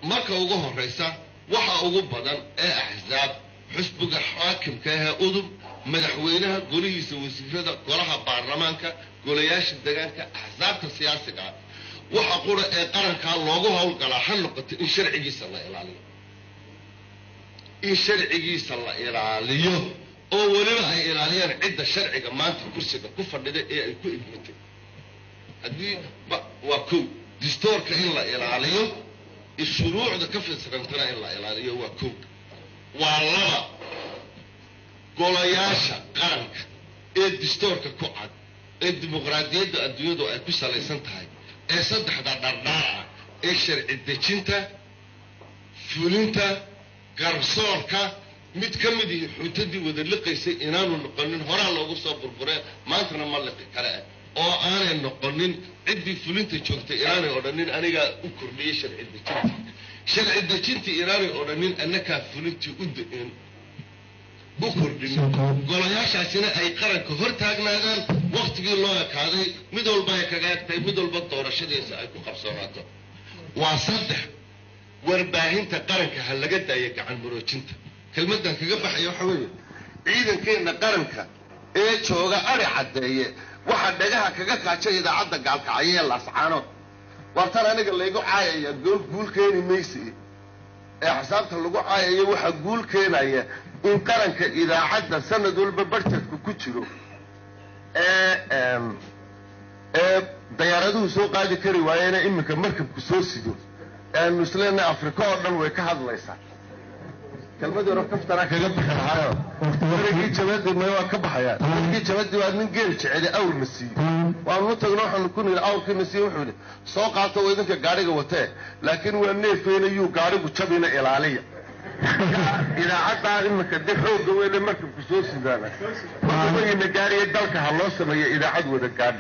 marka ugu horeysa waxa ugu badan ee axzaab xisbiga xaakimka ah udub madaxweynaha golihiisa wasiirada golaha baarlamaanka golayaasha deegaanka axzaabta siyaasiga waxa qura ee qaranka loogu howlgalaa ha noqoto in sharcigiisa la ilaaliyo oo waliba ay ilaaliyaan cidda sharciga maanta kursiga ku fadhida ee ay ku ibmatay haddii waa kow dastuurka in la ilaaliyo shuruucda ka fiirsantana in la ilaaliyo waa kow waa laba golayaasha qaranka ee dastuurka ku cad ee dimuqraadiyadda adduunyadu ay ku salaysan tahay ee saddexda dhardhaar ee sharci dejinta fulinta garsoorka mid ka mid ah xuntadii wada liqaysay inaanu noqonin horaa loogu soo burbureen maantana ma liqi kale oo aanay noqonin ciddii fulinta joogtay inaanay odhanin anigaa u kordhiyey sharci dejintii inaanay odhanin annakaa fulintii u kordhin golayaashaasina ay qaranka hor taagnaadaan waktigii loo ekaaday mid walba ay kaga egtay mid walba doorashadiisa ay ku qabsoonaato waa saddex warbaahinta qaranka ha laga daayo gacan maroojinta kelmadan kaga baxaya waxa weeye ciidankeena qaranka ee jooga ari cadeeye waxa dhagaha kaga kaajay idaacadda gaalkacayee laascaano wartan aniga laygu caayaya guul keeni maysi ee xisaabta lagu caayayo waxa guul keenaya in qaranka idaacadda sanad walba budgetku ku jiro diyaaraduhu soo qaadi kari waayeen iminka markabku soo sido muslimna Afrika oo dhan way ka hadlaysaa kelmadu rafkana kaga baxayo warkii jabadii ma waa ka baxaya warkii jabadii waa nin geel jecel awr nasiib waa nu tagno waxaan ku nil awrkii nasiib wuxuu soo qaato wadinka gaariga watee laakiin waa neefeeyo gaarigu jabina ilaaliya idaacadda iminka dixooga weyn markabku soo sidaana waa gaariga dalka ha loo sameeyo idaacad wada gaar